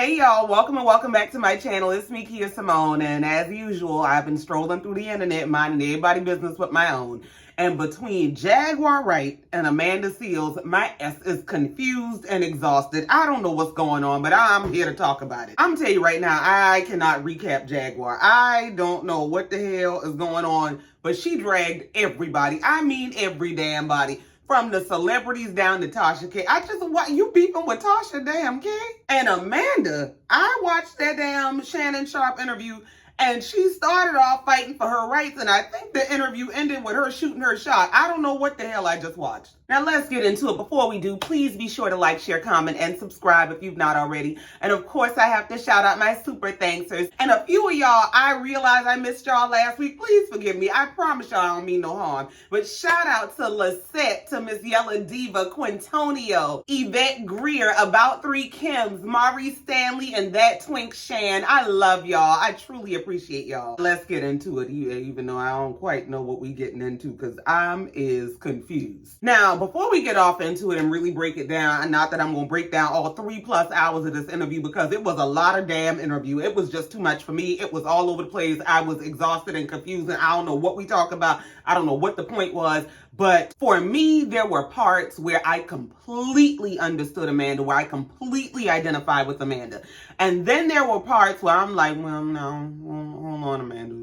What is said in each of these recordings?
Hey y'all, welcome and welcome back to my channel. It's me, KiaSimone, and as usual, I've been strolling through the internet, minding everybody's business but my own. And between Jaguar Wright and Amanda Seales, my ass is confused and exhausted. I don't know what's going on, but I'm here to talk about it. I'm gonna tell you right now, I cannot recap Jaguar. I don't know what the hell is going on, but she dragged everybody. I mean every damn body. From the celebrities down to Tasha K. You beefing with Tasha damn K? And Amanda, I watched that damn Shannon Sharpe interview, and she started off fighting for her rights, and I think the interview ended with her shooting her shot. I don't know what the hell I just watched. Now let's get into it. Before we do, please be sure to like, share, comment, and subscribe if you've not already. And of course, I have to shout out my super thanksers. And a few of y'all, I realize I missed y'all last week. Please forgive me. I promise y'all I don't mean no harm. But shout out to Lisette, to Miss Yella Diva, Quintonio, Yvette Greer, About Three Kims, Mari Stanley, and That Twink Shan. I love y'all. I truly appreciate y'all. Let's get into it, even though I don't quite know what we getting into because I'm confused. Now, before we get off into it and really break it down, not that I'm going to break down all 3+ hours of this interview because it was a lot of damn interview. It was just too much for me. It was all over the place. I was exhausted and confused, and I don't know what we talk about. I don't know what the point was. But for me, there were parts where I completely understood Amanda, where I completely identified with Amanda. And then there were parts where I'm like, well, no, hold on, Amanda.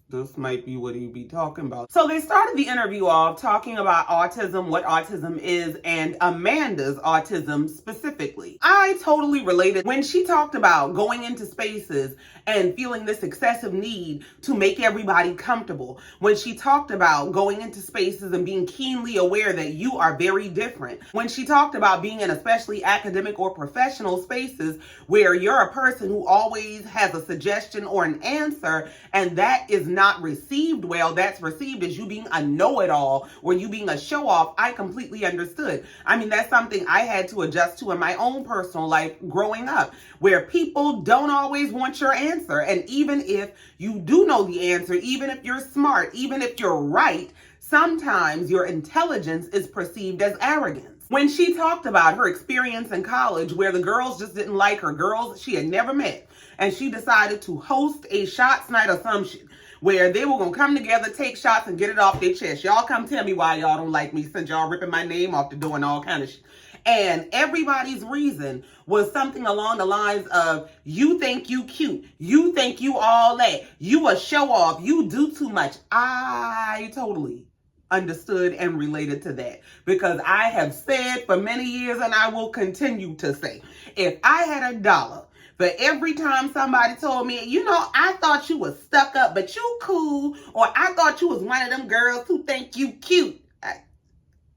This might be what he'd be talking about. So they started the interview off talking about autism, what autism is, and Amanda's autism specifically. I totally related when she talked about going into spaces and feeling this excessive need to make everybody comfortable. When she talked about going into spaces and being keenly aware that you are very different. When she talked about being in especially academic or professional spaces where you're a person who always has a suggestion or an answer, and that is not received well, that's received as you being a know-it-all or you being a show-off. I completely understood. I mean, that's something I had to adjust to in my own personal life growing up, where people don't always want your answer. And even if you do know the answer, even if you're smart, even if you're right, sometimes your intelligence is perceived as arrogance. When she talked about her experience in college where the girls just didn't like her, girls she had never met, and she decided to host a shots night or some shit where they were going to come together, take shots, and get it off their chest. Y'all come tell me why y'all don't like me since y'all ripping my name off the door and all kind of shit. And everybody's reason was something along the lines of, you think you cute, you think you all that, you a show off, you do too much. I totally understood and related to that because I have said for many years, and I will continue to say, if I had $1 for every time somebody told me, you know, I thought you was stuck up, but you cool, or I thought you was one of them girls who think you cute.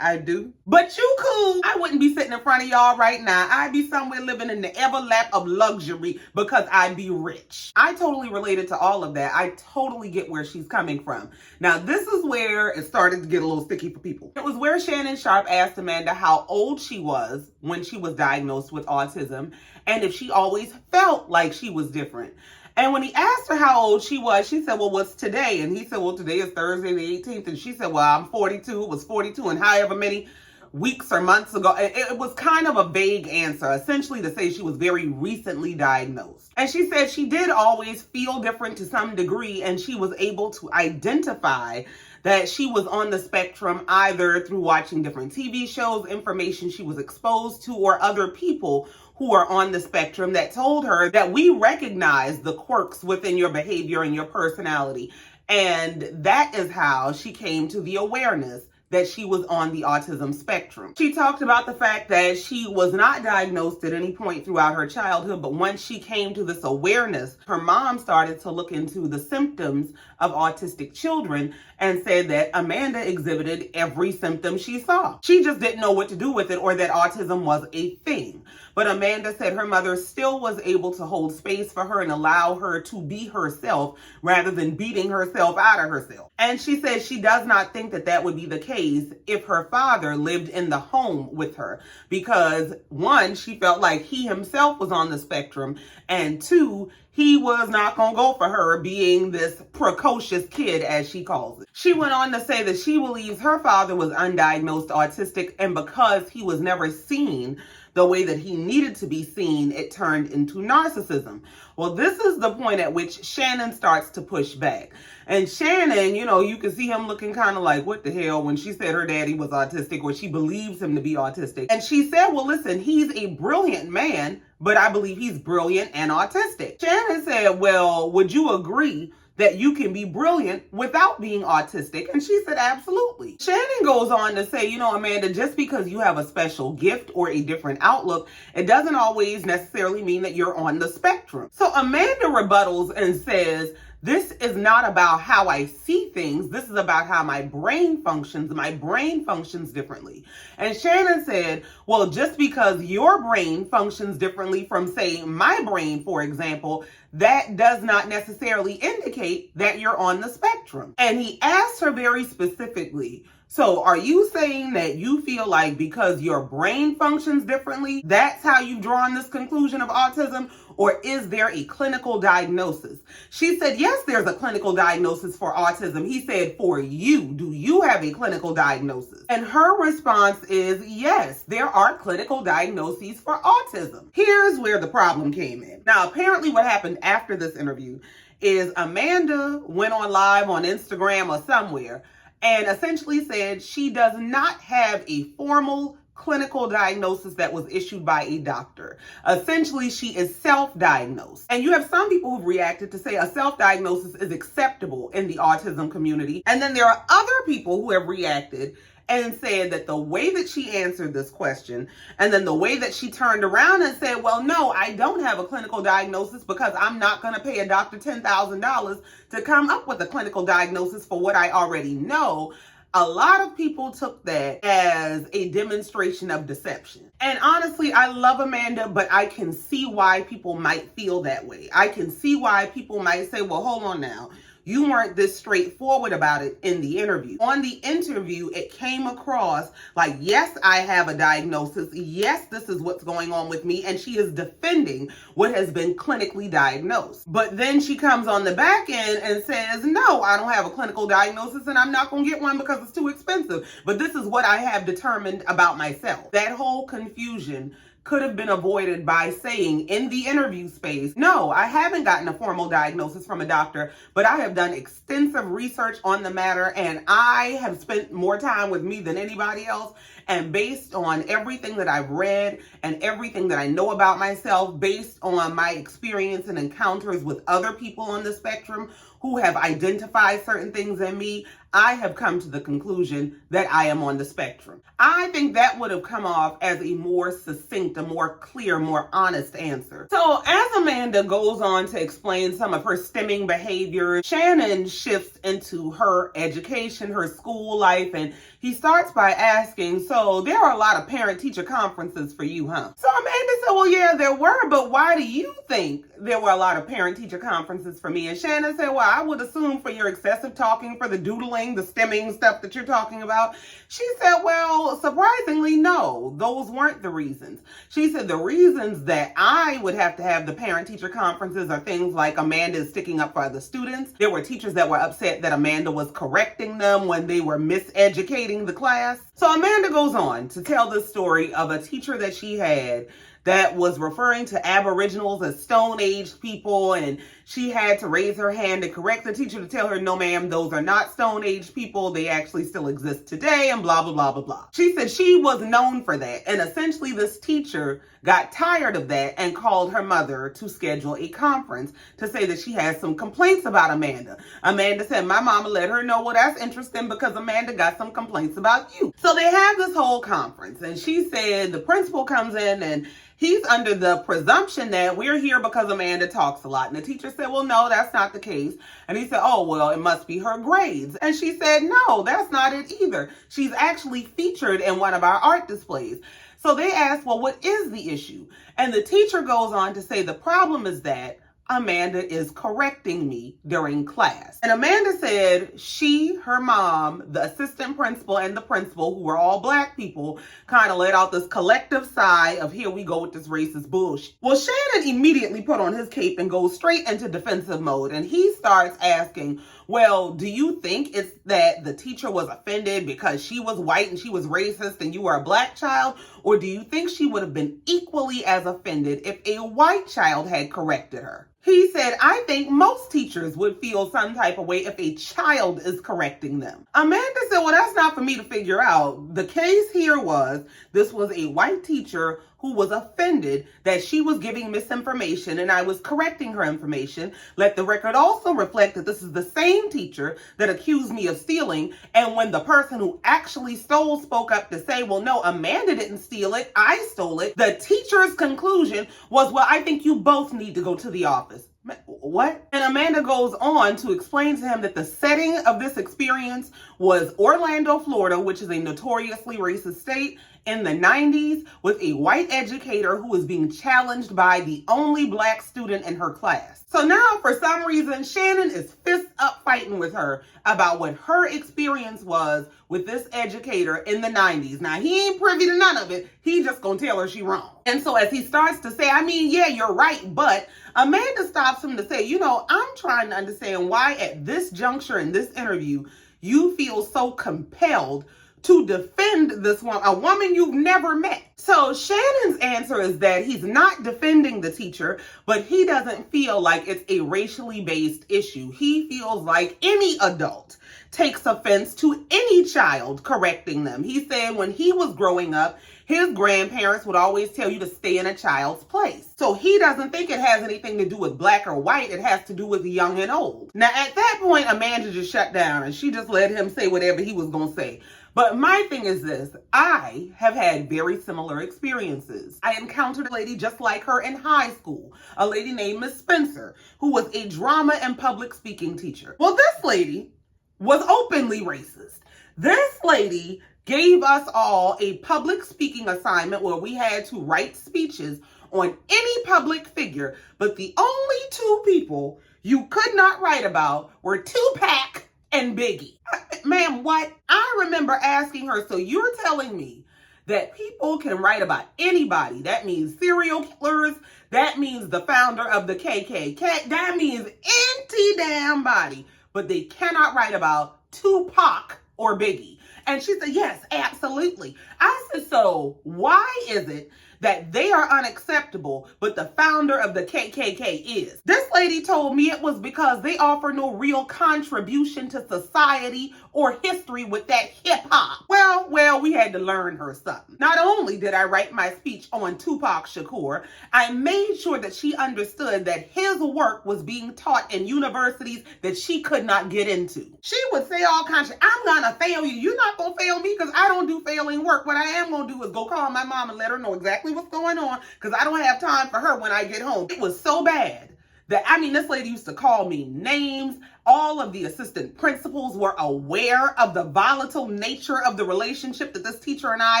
I do. But you cool. I wouldn't be sitting in front of y'all right now. I'd be somewhere living in the everlap of luxury because I'd be rich. I totally related to all of that. I totally get where she's coming from. Now, this is where it started to get a little sticky for people. It was where Shannon Sharpe asked Amanda how old she was when she was diagnosed with autism and if she always felt like she was different. And when he asked her how old she was, she said, well, what's today? And he said, well, today is Thursday the 18th. And she said, well, I'm 42. It was 42 and however many weeks or months ago. It was kind of a vague answer, essentially to say she was very recently diagnosed. And she said she did always feel different to some degree, and she was able to identify that she was on the spectrum either through watching different TV shows, information she was exposed to, or other people who are on the spectrum that told her that we recognize the quirks within your behavior and your personality. And that is how she came to the awareness that she was on the autism spectrum. She talked about the fact that she was not diagnosed at any point throughout her childhood, but once she came to this awareness, her mom started to look into the symptoms of autistic children and said that Amanda exhibited every symptom she saw. She just didn't know what to do with it or that autism was a thing. But Amanda said her mother still was able to hold space for her and allow her to be herself rather than beating herself out of herself. And she said she does not think that that would be the case if her father lived in the home with her because, one, she felt like he himself was on the spectrum, and two, he was not going to go for her being this precocious kid, as she calls it. She went on to say that she believes her father was undiagnosed autistic, and because he was never seen the way that he needed to be seen, it turned into narcissism. Well, this is the point at which Shannon starts to push back. And Shannon, you can see him looking kind of like, what the hell, when she said her daddy was autistic, or she believes him to be autistic. And she said, well, listen, he's a brilliant man, but I believe he's brilliant and autistic. Shannon said, well, would you agree that you can be brilliant without being autistic? And she said, absolutely. Shannon goes on to say, Amanda, just because you have a special gift or a different outlook, it doesn't always necessarily mean that you're on the spectrum. So Amanda rebuttals and says, this is not about how I see things. This is about how my brain functions. My brain functions differently. And Shannon said, well, just because your brain functions differently from, say, my brain, for example, that does not necessarily indicate that you're on the spectrum. And he asked her very specifically, so are you saying that you feel like because your brain functions differently, that's how you've drawn this conclusion of autism? Or is there a clinical diagnosis? She said, yes, there's a clinical diagnosis for autism. He said, for you, do you have a clinical diagnosis? And her response is, yes, there are clinical diagnoses for autism. Here's where the problem came in. Now, apparently what happened after this interview is Amanda went on live on Instagram or somewhere and essentially said she does not have a formal clinical diagnosis that was issued by a doctor. Essentially, she is self-diagnosed. And you have some people who've reacted to say a self-diagnosis is acceptable in the autism community. And then there are other people who have reacted and said that the way that she answered this question, and then the way that she turned around and said, well, no, I don't have a clinical diagnosis because I'm not going to pay a doctor $10,000 to come up with a clinical diagnosis for what I already know. A lot of people took that as a demonstration of deception. And honestly, I love Amanda, but I can see why people might feel that way. I can see why people might say, well, hold on now. You weren't this straightforward about it in the interview. On the interview, it came across like, yes, I have a diagnosis. Yes, this is what's going on with me. And she is defending what has been clinically diagnosed. But then she comes on the back end and says, no, I don't have a clinical diagnosis and I'm not going to get one because it's too expensive. But this is what I have determined about myself. That whole confusion could have been avoided by saying in the interview space, no, I haven't gotten a formal diagnosis from a doctor, but I have done extensive research on the matter and I have spent more time with me than anybody else. And based on everything that I've read and everything that I know about myself, based on my experience and encounters with other people on the spectrum who have identified certain things in me, I have come to the conclusion that I am on the spectrum. I think that would have come off as a more succinct, a more clear, more honest answer. So as Amanda goes on to explain some of her stimming behavior, Shannon shifts into her education, her school life, and he starts by asking, so there are a lot of parent-teacher conferences for you, huh? So Amanda said, well, yeah, there were, but why do you think there were a lot of parent-teacher conferences for me? And Shannon said, well, I would assume for your excessive talking, for the doodling, the stimming stuff that you're talking about. She said, well, surprisingly, no, those weren't the reasons. She said the reasons that I would have to have the parent-teacher conferences are things like Amanda is sticking up for other students. There were teachers that were upset that Amanda was correcting them when they were miseducating the class. So Amanda goes on to tell the story of a teacher that she had that was referring to Aboriginals as Stone-Aged people, and she had to raise her hand and correct the teacher to tell her, no, ma'am, those are not Stone-Aged people. They actually still exist today, and blah, blah, blah, blah, blah. She said she was known for that, and essentially this teacher got tired of that and called her mother to schedule a conference to say that she has some complaints about Amanda. Amanda said, my mama let her know, well, that's interesting because Amanda got some complaints about you. So they have this whole conference, and she said the principal comes in and he's under the presumption that we're here because Amanda talks a lot. And the teacher said, well, no, that's not the case. And he said, oh, well, it must be her grades. And she said, no, that's not it either. She's actually featured in one of our art displays. So they asked, well, what is the issue? And the teacher goes on to say the problem is that Amanda is correcting me during class. And Amanda said she, her mom, the assistant principal, and the principal, who were all Black people, kind of let out this collective sigh of, here we go with this racist bullshit. Well, Shannon immediately put on his cape and goes straight into defensive mode. And he starts asking, well, do you think it's that the teacher was offended because she was white and she was racist and you were a Black child? Or do you think she would have been equally as offended if a white child had corrected her? He said, I think most teachers would feel some type of way if a child is correcting them. Amanda said, well, that's not for me to figure out. The case here was, this was a white teacher who was offended that she was giving misinformation and I was correcting her information. Let the record also reflect that this is the same teacher that accused me of stealing. And when the person who actually stole spoke up to say, well, no, Amanda didn't steal it, I stole it, the teacher's conclusion was, well, I think you both need to go to the office. What? And Amanda goes on to explain to him that the setting of this experience was Orlando, Florida, which is a notoriously racist state, in the 90s, with a white educator who was being challenged by the only Black student in her class. So now, for some reason, Shannon is fist up fighting with her about what her experience was with this educator in the 90s. Now, he ain't privy to none of it. He just gonna tell her she wrong. And so as he starts to say, I mean, yeah, you're right, but Amanda stops him to say, you know, I'm trying to understand why at this juncture in this interview, you feel so compelled to defend this woman, a woman you've never met. So Shannon's answer is that he's not defending the teacher, but he doesn't feel like it's a racially based issue. He feels like any adult takes offense to any child correcting them. He said when he was growing up, his grandparents would always tell you to stay in a child's place. So he doesn't think it has anything to do with Black or white. It has to do with young and old. Now, at that point, Amanda just shut down and she just let him say whatever he was going to say. But my thing is this, I have had very similar experiences. I encountered a lady just like her in high school, a lady named Miss Spencer, who was a drama and public speaking teacher. Well, this lady was openly racist. This lady gave us all a public speaking assignment where we had to write speeches on any public figure, but the only two people you could not write about were Tupac and Biggie. Ma'am, what? I remember asking her, so you're telling me that people can write about anybody? That means serial killers. That means the founder of the KKK. That means any damn body. But they cannot write about Tupac or Biggie. And she said, yes, absolutely. I said, so why is it that they are unacceptable, but the founder of the KKK is? This lady told me it was because they offer no real contribution to society or history with that hip hop. Well, we had to learn her something. Not only did I write my speech on Tupac Shakur, I made sure that she understood that his work was being taught in universities that she could not get into. She would say all kinds of, I'm gonna fail you. You're not gonna fail me because I don't do failing work. What I am gonna do is go call my mom and let her know exactly what's going on because I don't have time for her when I get home. It was so bad that, this lady used to call me names. All of the assistant principals were aware of the volatile nature of the relationship that this teacher and I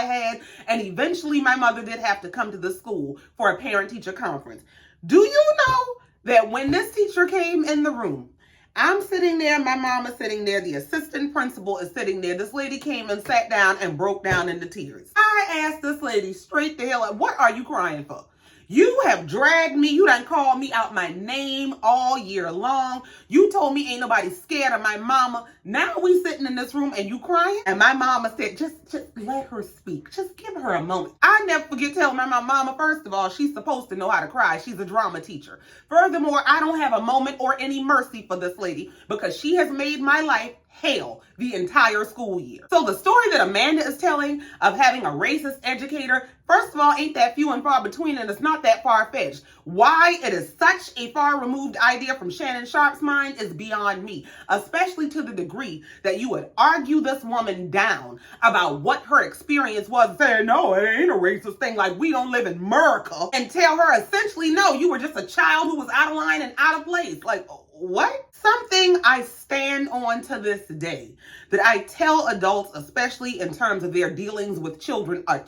had. And eventually my mother did have to come to the school for a parent-teacher conference. Do you know that when this teacher came in the room, I'm sitting there, my mom is sitting there, the assistant principal is sitting there. This lady came and sat down and broke down into tears. I asked this lady straight the hell up, what are you crying for? You have dragged me. You done called me out my name all year long. You told me ain't nobody scared of my mama. Now we sitting in this room and you crying? And my mama said, just let her speak. Just give her a moment. I never forget telling my mama, first of all, she's supposed to know how to cry. She's a drama teacher. Furthermore, I don't have a moment or any mercy for this lady because she has made my life hell the entire school year. So the story that Amanda is telling of having a racist educator, first of all, ain't that few and far between, and it's not that far-fetched. Why it is such a far-removed idea from Shannon Sharpe's mind is beyond me, especially to the degree that you would argue this woman down about what her experience was, saying, no, it ain't a racist thing, like we don't live in America, and tell her essentially, no, you were just a child who was out of line and out of place. Like, what? Something I stand on to this day, that I tell adults, especially in terms of their dealings with children are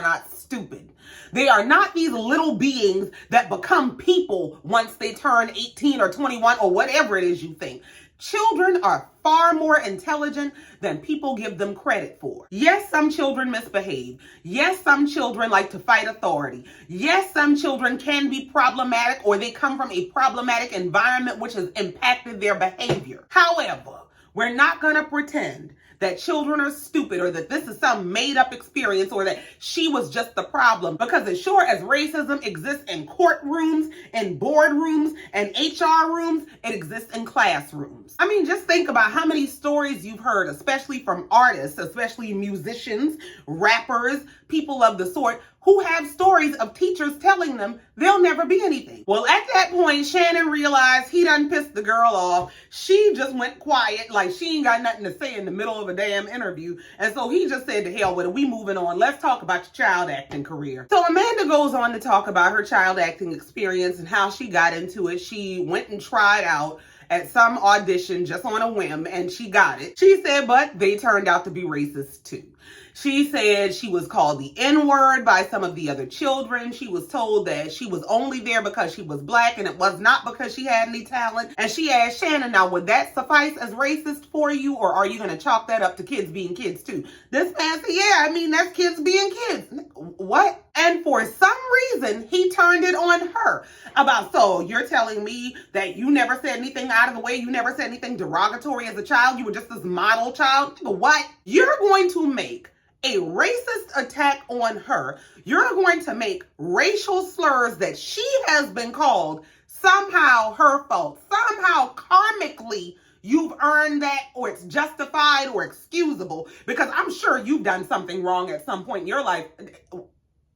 not stupid. They are not these little beings that become people once they turn 18 or 21 or whatever it is you think. Children are far more intelligent than people give them credit for. Yes, some children misbehave. Yes, some children like to fight authority. Yes, some children can be problematic, or they come from a problematic environment which has impacted their behavior. However, we're not going to pretend that children are stupid, or that this is some made-up experience, or that she was just the problem. Because as sure as racism exists in courtrooms, in boardrooms, and HR rooms, it exists in classrooms. I mean, just think about how many stories you've heard, especially from artists, especially musicians, rappers, people of the sort, who have stories of teachers telling them they'll never be anything. Well, at that point, Shannon realized he done pissed the girl off. She just went quiet, like she ain't got nothing to say in the middle of a damn interview. And so he just said, to hell with it, we moving on. Let's talk about your child acting career. So Amanda goes on to talk about her child acting experience and how she got into it. She went and tried out at some audition just on a whim, and she got it. She said, but they turned out to be racist too. She said she was called the N-word by some of the other children. She was told that she was only there because she was black and it was not because she had any talent. And she asked Shannon, now would that suffice as racist for you, or are you going to chalk that up to kids being kids too? This man said, yeah, I mean, that's kids being kids. What? And for some reason, he turned it on her about, so you're telling me that you never said anything out of the way, you never said anything derogatory as a child, you were just this model child? What? You're going to make a racist attack on her. You're going to make racial slurs that she has been called somehow her fault. Somehow karmically you've earned that, or it's justified or excusable, because I'm sure you've done something wrong at some point in your life.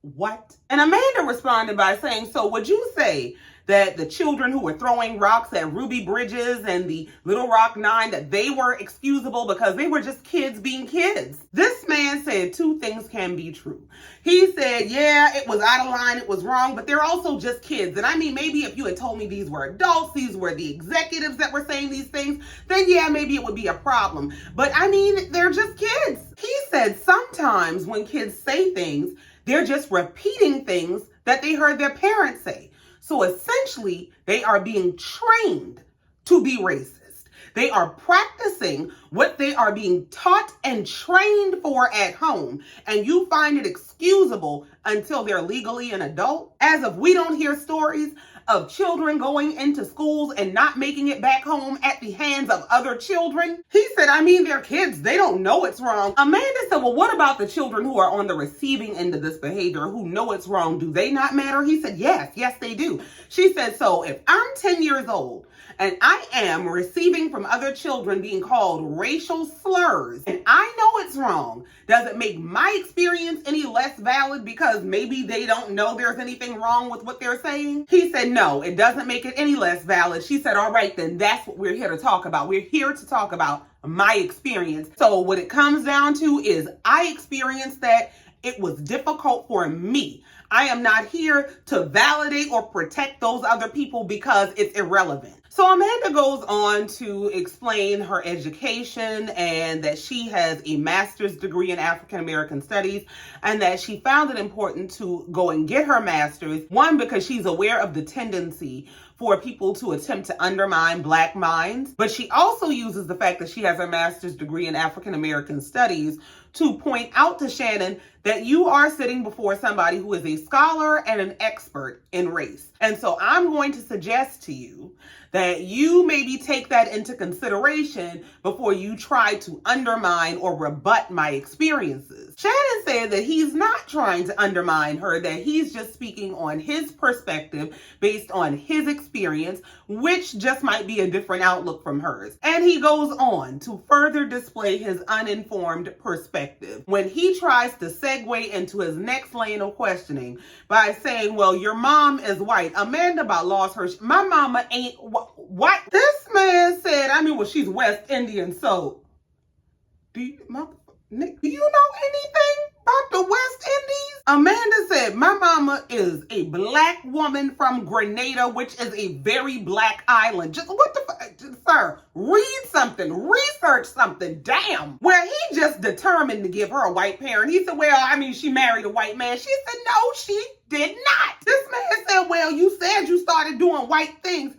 What? And Amanda responded by saying, so would you say that the children who were throwing rocks at Ruby Bridges and the Little Rock Nine, that they were excusable because they were just kids being kids? This man said two things can be true. He said, yeah, it was out of line, it was wrong, but they're also just kids. And I mean, maybe if you had told me these were adults, these were the executives that were saying these things, then yeah, maybe it would be a problem. But I mean, they're just kids. He said sometimes when kids say things, they're just repeating things that they heard their parents say. So essentially, they are being trained to be racist. They are practicing what they are being taught and trained for at home. And you find it excusable until they're legally an adult. As if we don't hear stories of children going into schools and not making it back home at the hands of other children. He said, I mean, they're kids. They don't know it's wrong. Amanda said, well, what about the children who are on the receiving end of this behavior, who know it's wrong? Do they not matter? He said, yes, they do. She said, so if I'm 10 years old and I am receiving from other children being called racial slurs, and I know it's wrong, does it make my experience any less valid because maybe they don't know there's anything wrong with what they're saying? He said, no, it doesn't make it any less valid. She said, all right, then that's what we're here to talk about. We're here to talk about my experience. So what it comes down to is I experienced that. It was difficult for me. I am not here to validate or protect those other people because it's irrelevant. So Amanda goes on to explain her education and that she has a master's degree in African American studies, and that she found it important to go and get her master's. One, because she's aware of the tendency for people to attempt to undermine Black minds, but she also uses the fact that she has her master's degree in African American studies to point out to Shannon that you are sitting before somebody who is a scholar and an expert in race. And so I'm going to suggest to you that you maybe take that into consideration before you try to undermine or rebut my experiences. Shannon said that he's not trying to undermine her, that he's just speaking on his perspective based on his experience, which just might be a different outlook from hers. And he goes on to further display his uninformed perspective when he tries to segue into his next lane of questioning by saying, well, your mom is white. Amanda about lost her. My mama ain't what? This man said, I mean, well, she's West Indian, so do you know anything? about the West Indies? Amanda said, my mama is a black woman from Grenada, which is a very black island. Just what the fuck? Sir, read something, research something, damn. Where he just determined to give her a white parent. He said, well, I mean, she married a white man. She said, no, she did not. This man said, well, you said you started doing white things.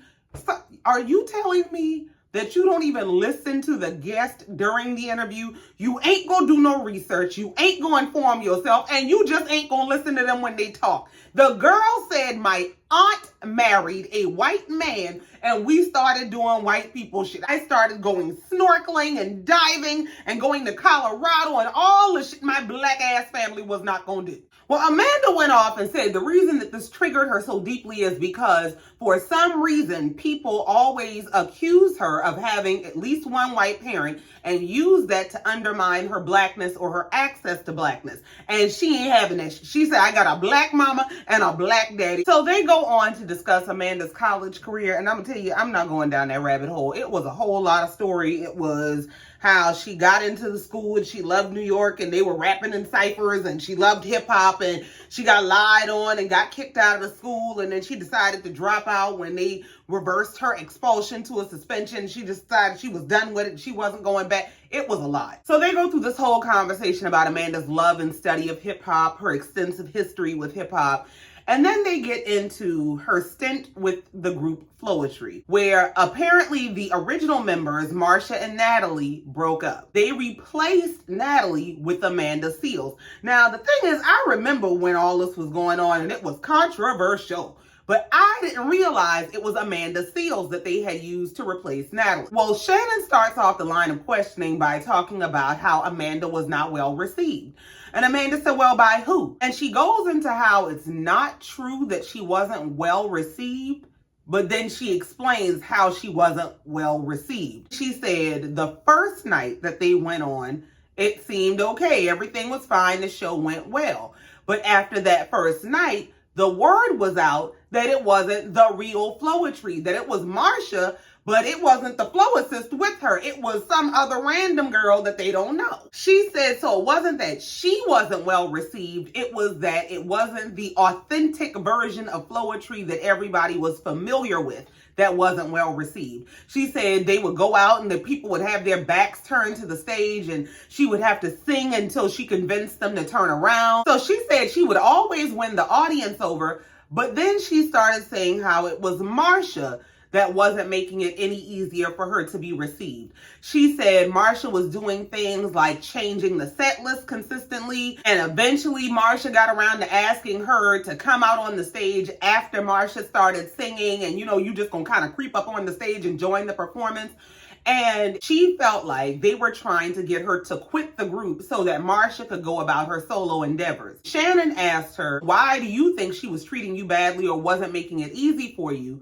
So, are you telling me that you don't even listen to the guest during the interview? You ain't gonna do no research. You ain't gonna inform yourself. And you just ain't gonna listen to them when they talk. The girl said, my aunt married a white man and we started doing white people shit. I started going snorkeling and diving and going to Colorado and all the shit my black ass family was not gonna do. Well, Amanda went off and said the reason that this triggered her so deeply is because for some reason, people always accuse her of having at least one white parent and use that to undermine her blackness or her access to blackness. And she ain't having that. She said, I got a black mama and a black daddy. So they go on to discuss Amanda's college career. And I'm gonna tell you, I'm not going down that rabbit hole. It was a whole lot of story. It was how she got into the school and she loved New York and they were rapping in ciphers and she loved hip hop and she got lied on and got kicked out of the school. And then she decided to drop out when they reversed her expulsion to a suspension. She decided she was done with it. She wasn't going back. It was a lot. So they go through this whole conversation about Amanda's love and study of hip hop, her extensive history with hip hop. And then they get into her stint with the group FLoetry, where apparently the original members, Marcia and Natalie, broke up. They replaced Natalie with Amanda Seales. Now, the thing is, I remember when all this was going on and it was controversial. But I didn't realize it was Amanda Seales that they had used to replace Natalie. Well, Shannon starts off the line of questioning by talking about how Amanda was not well received. And Amanda said, well, by who? And she goes into how it's not true that she wasn't well received, but then she explains how she wasn't well received. She said the first night that they went on, it seemed okay. Everything was fine. The show went well. But after that first night, the word was out that it wasn't the real FLoetry, that it was Marcia, but it wasn't the publicist with her. It was some other random girl that they don't know. She said, so it wasn't that she wasn't well received. It was that it wasn't the authentic version of FLoetry that everybody was familiar with that wasn't well received. She said they would go out and the people would have their backs turned to the stage and she would have to sing until she convinced them to turn around. So she said she would always win the audience over, but then she started saying how it was Marcia that wasn't making it any easier for her to be received. She said Marcia was doing things like changing the set list consistently, and eventually Marcia got around to asking her to come out on the stage after Marcia started singing, and you just gonna kind of creep up on the stage and join the performance. And she felt like they were trying to get her to quit the group so that Marcia could go about her solo endeavors. Shannon asked her, why do you think she was treating you badly or wasn't making it easy for you?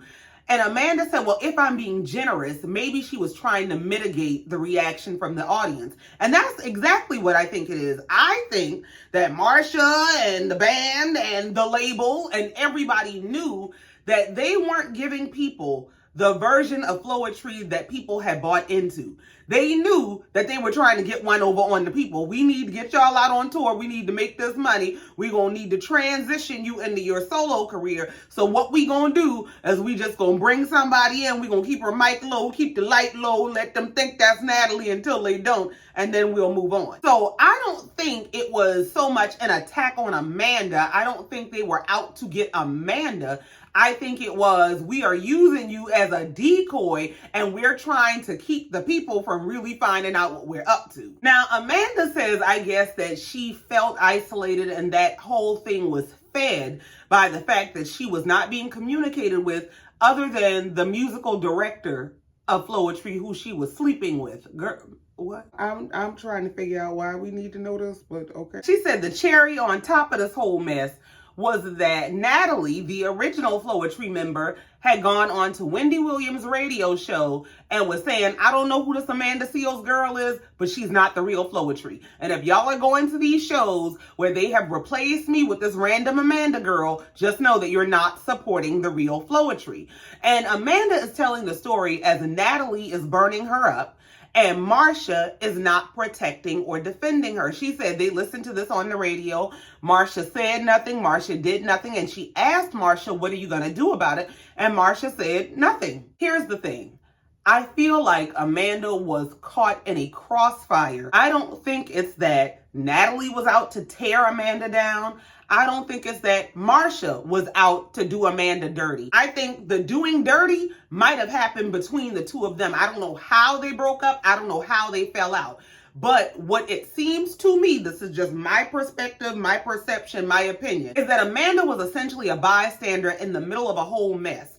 And Amanda said, well, if I'm being generous, maybe she was trying to mitigate the reaction from the audience. And that's exactly what I think it is. I think that Marcia and the band and the label and everybody knew that they weren't giving people the version of FLoetry that people had bought into. They knew that they were trying to get one over on the people. We need to get y'all out on tour. We need to make this money. We're going to need to transition you into your solo career. So what we going to do is we just going to bring somebody in. We're going to keep her mic low, keep the light low, let them think that's Natalie until they don't, and then we'll move on. So I don't think it was so much an attack on Amanda. I don't think they were out to get Amanda. I think it was, we are using you as a decoy and we're trying to keep the people from really finding out what we're up to. Now, Amanda says, I guess, that she felt isolated and that whole thing was fed by the fact that she was not being communicated with other than the musical director of FLoetry who she was sleeping with. Girl, what? I'm trying to figure out why we need to know this, but okay. She said the cherry on top of this whole mess was that Natalie, the original FLoetry member, had gone on to Wendy Williams' radio show and was saying, I don't know who this Amanda Seales girl is, but she's not the real FLoetry. And if y'all are going to these shows where they have replaced me with this random Amanda girl, just know that you're not supporting the real FLoetry. And Amanda is telling the story as Natalie is burning her up. And Marcia is not protecting or defending her. She said they listened to this on the radio. Marcia said nothing. Marcia did nothing. And she asked Marcia, what are you going to do about it? And Marcia said nothing. Here's the thing. I feel like Amanda was caught in a crossfire. I don't think it's that Natalie was out to tear Amanda down. I don't think it's that Marcia was out to do Amanda dirty. I think the doing dirty might have happened between the two of them. I don't know how they broke up. I don't know how they fell out. But what it seems to me, this is just my perspective, my perception, my opinion, is that Amanda was essentially a bystander in the middle of a whole mess.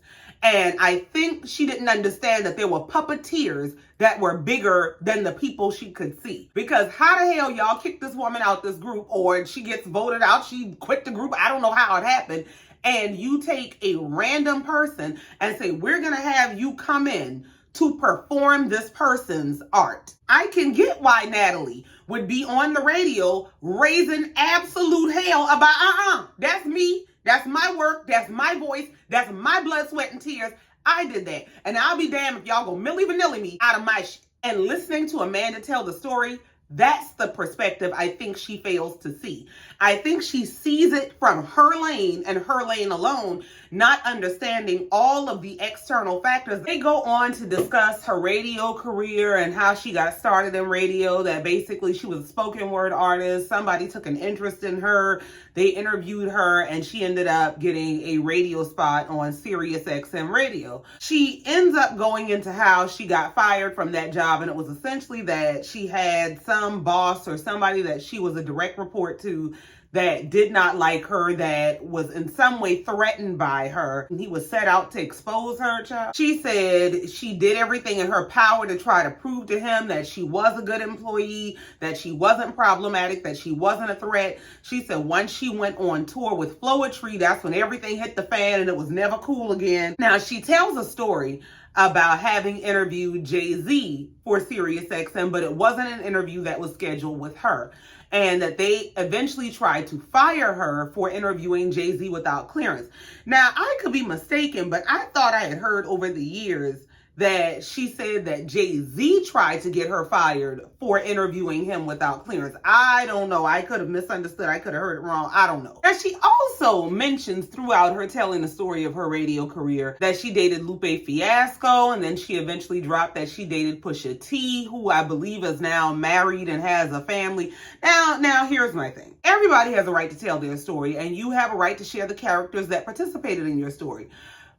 And I think she didn't understand that there were puppeteers that were bigger than the people she could see. Because how the hell y'all kick this woman out this group, or she gets voted out, she quit the group, I don't know how it happened, and you take a random person and say, we're going to have you come in to perform this person's art. I can get why Natalie would be on the radio raising absolute hell about, that's me. That's my work. That's my voice. That's my blood, sweat, and tears. I did that. And I'll be damned if y'all go Milli Vanilli me out of my shit. And listening to Amanda tell the story, that's the perspective I think she fails to see. I think she sees it from her lane and her lane alone, not understanding all of the external factors. They go on to discuss her radio career and how she got started in radio, that basically she was a spoken word artist. Somebody took an interest in her. They interviewed her and she ended up getting a radio spot on Sirius XM radio. She ends up going into how she got fired from that job, and it was essentially that she had some boss or somebody that she was a direct report to that did not like her, that was in some way threatened by her. He was set out to expose her, child. She said she did everything in her power to try to prove to him that she was a good employee, that she wasn't problematic, that she wasn't a threat. She said once she went on tour with FLoetry, that's when everything hit the fan and it was never cool again. Now, she tells a story about having interviewed Jay-Z for Sirius XM, but it wasn't an interview that was scheduled with her. And that they eventually tried to fire her for interviewing Jay-Z without clearance. Now, I could be mistaken, but I thought I had heard over the years that she said that Jay-Z tried to get her fired for interviewing him without clearance. I don't know. I could have misunderstood. I could have heard it wrong. I don't know. And she also mentions throughout her telling the story of her radio career that she dated Lupe Fiasco, and then she eventually dropped that she dated Pusha T, who I believe is now married and has a family. Now here's my thing. Everybody has a right to tell their story, and you have a right to share the characters that participated in your story.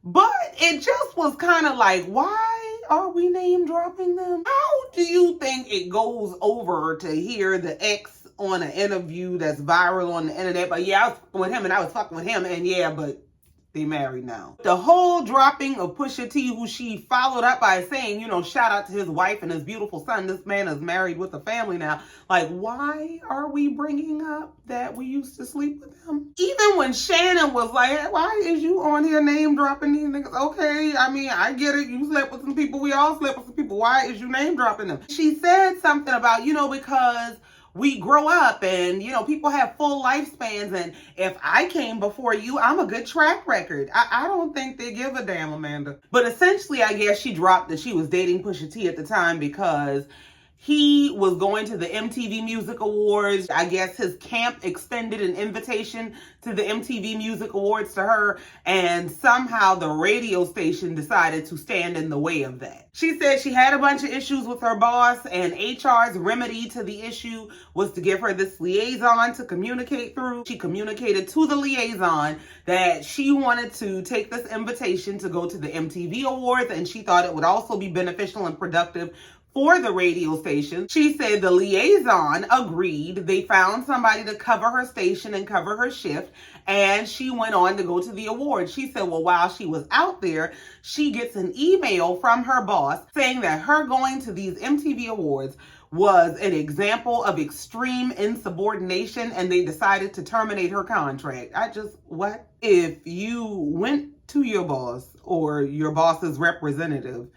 But it just was kind of like, why are we name dropping them? How do you think it goes over to hear the ex on an interview that's viral on the internet? But yeah, I was fucking with him and I was fucking with him, and yeah, but they married now. The whole dropping of Pusha T, who she followed up by saying, shout out to his wife and his beautiful son. This man is married with a family now. Like, why are we bringing up that we used to sleep with him? Even when Shannon was like, why is you on here name dropping these niggas? Okay, I mean, I get it. You slept with some people. We all slept with some people. Why is you name dropping them? She said something about, because we grow up and, people have full lifespans. And if I came before you, I'm a good track record. I don't think they give a damn, Amanda. But essentially, I guess she dropped that she was dating Pusha T at the time because he was going to the MTV Music Awards. I guess his camp extended an invitation to the MTV Music Awards to her, and somehow the radio station decided to stand in the way of that. She said she had a bunch of issues with her boss, and HR's remedy to the issue was to give her this liaison to communicate through. She communicated to the liaison that she wanted to take this invitation to go to the MTV Awards, and she thought it would also be beneficial and productive for the radio station. She said the liaison agreed. They found somebody to cover her station and cover her shift, and she went on to go to the awards. She said, well, while she was out there, she gets an email from her boss saying that her going to these MTV Awards was an example of extreme insubordination, and they decided to terminate her contract. What? If you went to your boss or your boss's representative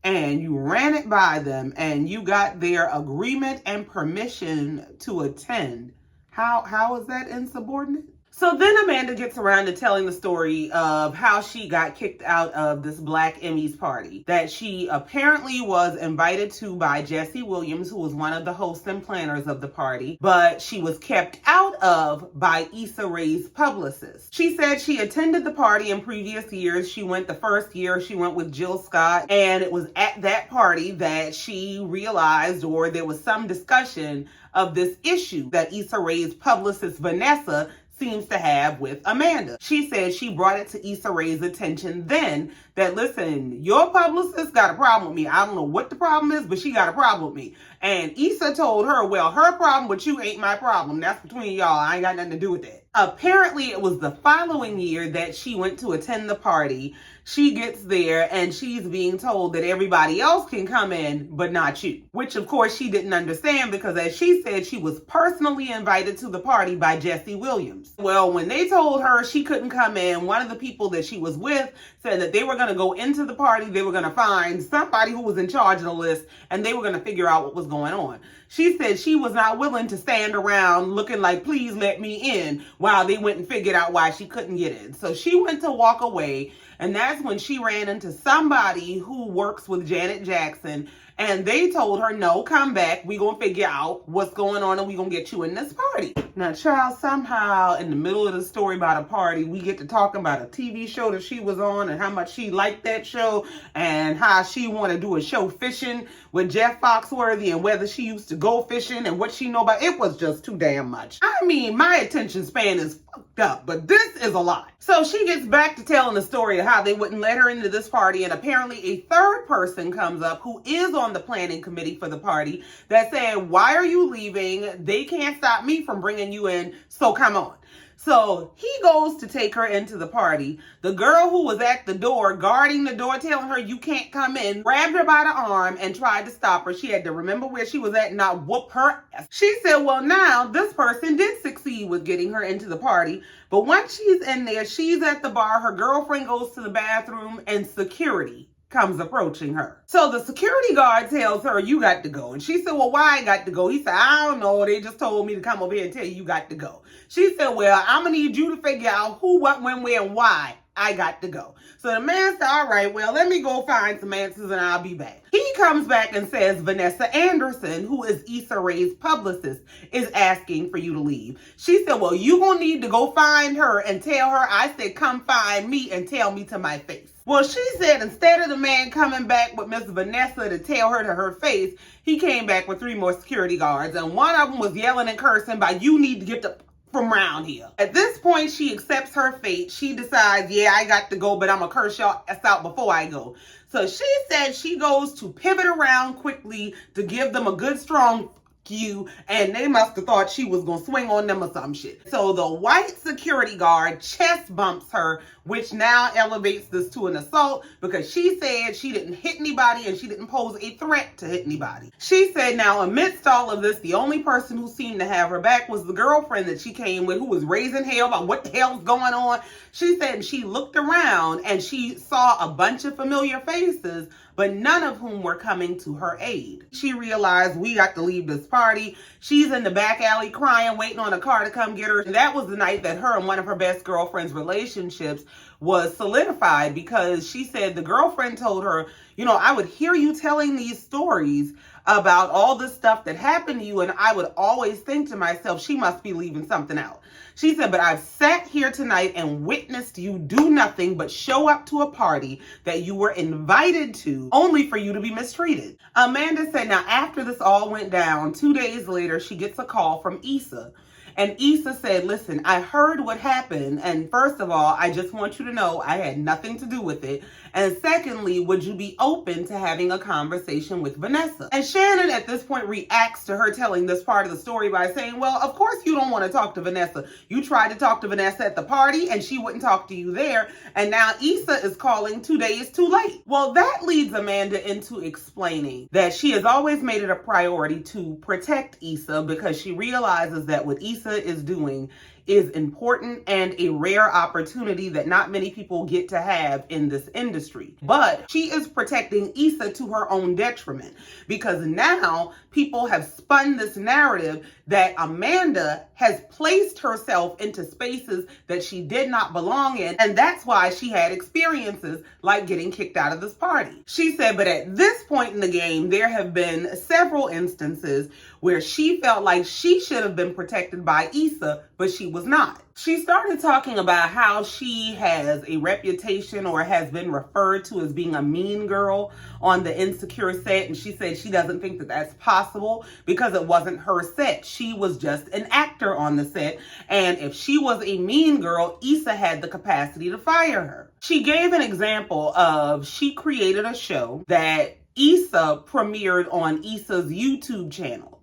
and you ran it by them and you got their agreement and permission to attend, how is that insubordinate? So then Amanda gets around to telling the story of how she got kicked out of this Black Emmys party that she apparently was invited to by Jesse Williams, who was one of the hosts and planners of the party, but she was kept out of by Issa Rae's publicist. She said she attended the party in previous years. She went the first year, she went with Jill Scott, and it was at that party that she realized, or there was some discussion of this issue that Issa Rae's publicist Vanessa seems to have with Amanda. She said she brought it to Issa Rae's attention then that, listen, your publicist got a problem with me. I don't know what the problem is, but she got a problem with me. And Issa told her, well, her problem with you ain't my problem. That's between y'all. I ain't got nothing to do with that. Apparently, it was the following year that she went to attend the party. She gets there and she's being told that everybody else can come in, but not you. Which, of course, she didn't understand because, as she said, she was personally invited to the party by Jesse Williams. Well, when they told her she couldn't come in, one of the people that she was with said that they were going to go into the party, they were going to find somebody who was in charge of the list, and they were going to figure out what was going on. She said she was not willing to stand around looking like, please let me in, while they went and figured out why she couldn't get in. So she went to walk away, and that's when she ran into somebody who works with Janet Jackson, and they told her, no, come back. We're going to figure out what's going on, and we're going to get you in this party. Now, child, somehow in the middle of the story about a party, we get to talking about a TV show that she was on and how much she liked that show and how she wanted to do a show fishing with Jeff Foxworthy and whether she used to go fishing and what she know about. It was just too damn much. I mean, my attention span is fucked up, but this is a lot. So she gets back to telling the story of how they wouldn't let her into this party, and apparently a third person comes up who is on the planning committee for the party that said, why are you leaving? They can't stop me from bringing you in, so come on. So he goes to take her into the party. The girl who was at the door, guarding the door, telling her you can't come in, grabbed her by the arm and tried to stop her. She had to remember where she was at and not whoop her ass. She said, well, now this person did succeed with getting her into the party. But once she's in there, she's at the bar, her girlfriend goes to the bathroom, and security comes approaching her. So the security guard tells her, you got to go. And she said, well, why I got to go? He said, I don't know. They just told me to come over here and tell you got to go. She said, well, I'm going to need you to figure out who, what, when, where, and why I got to go. So the man said, all right, well, let me go find some answers and I'll be back. He comes back and says, Vanessa Anderson, who is Issa Rae's publicist, is asking for you to leave. She said, well, you're going to need to go find her and tell her I said, come find me and tell me to my face. Well, she said instead of the man coming back with Miss Vanessa to tell her to her face, he came back with 3 more security guards, and one of them was yelling and cursing by, you need to get from around here. At this point, she accepts her fate. She decides, yeah, I got to go, but I'm going to curse y'all ass out before I go. So she said she goes to pivot around quickly to give them a good strong you, and they must have thought she was gonna swing on them or some shit. So the white security guard chest bumps her, which now elevates this to an assault because she said she didn't hit anybody and she didn't pose a threat to hit anybody. She said now amidst all of this, the only person who seemed to have her back was the girlfriend that she came with, who was raising hell about what the hell's going on. She said she looked around and she saw a bunch of familiar faces, but none of whom were coming to her aid. She realized we got to leave this party. She's in the back alley crying, waiting on a car to come get her. And that was the night that her and one of her best girlfriends' relationships was solidified, because she said the girlfriend told her, you know, I would hear you telling these stories about all this stuff that happened to you, and I would always think to myself, she must be leaving something out. She said, but I've sat here tonight and witnessed you do nothing but show up to a party that you were invited to only for you to be mistreated. Amanda said, now after this all went down, 2 days later, she gets a call from Issa. And Issa said, listen, I heard what happened. And first of all, I just want you to know I had nothing to do with it. And secondly, would you be open to having a conversation with Vanessa? And Shannon at this point reacts to her telling this part of the story by saying, well, of course you don't want to talk to Vanessa. You tried to talk to Vanessa at the party and she wouldn't talk to you there. And now Issa is calling 2 days too late. Well, that leads Amanda into explaining that she has always made it a priority to protect Issa because she realizes that what Issa is doing is important and a rare opportunity that not many people get to have in this industry. But she is protecting Issa to her own detriment, because now people have spun this narrative that Amanda has placed herself into spaces that she did not belong in, and that's why she had experiences like getting kicked out of this party. She said, but at this point in the game, there have been several instances where she felt like she should have been protected by Issa, but she was not. She started talking about how she has a reputation or has been referred to as being a mean girl on the Insecure set, and she said she doesn't think that that's possible because it wasn't her set. She was just an actor on the set, and if she was a mean girl, Issa had the capacity to fire her. She gave an example of she created a show that Issa premiered on Issa's YouTube channel,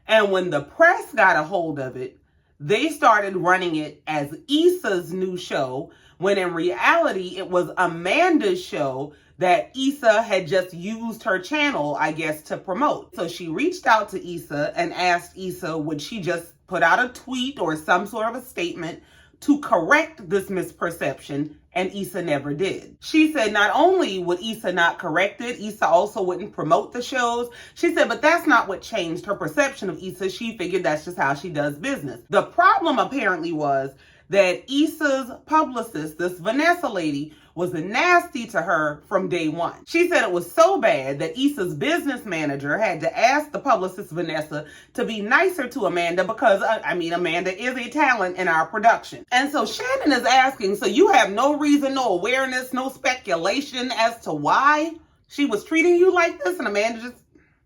and when the press got a hold of it, they started running it as Issa's new show, when in reality, it was Amanda's show that Issa had just used her channel, I guess, to promote. So she reached out to Issa and asked Issa, would she just put out a tweet or some sort of a statement to correct this misperception, and Issa never did. She said not only would Issa not correct it, Issa also wouldn't promote the shows. She said, but that's not what changed her perception of Issa. She figured that's just how she does business. The problem apparently was that Issa's publicist, this Vanessa lady, was nasty to her from day one. She said it was so bad that Issa's business manager had to ask the publicist Vanessa to be nicer to Amanda because, Amanda is a talent in our production. And so Shannon is asking, so you have no reason, no awareness, no speculation as to why she was treating you like this? And Amanda just...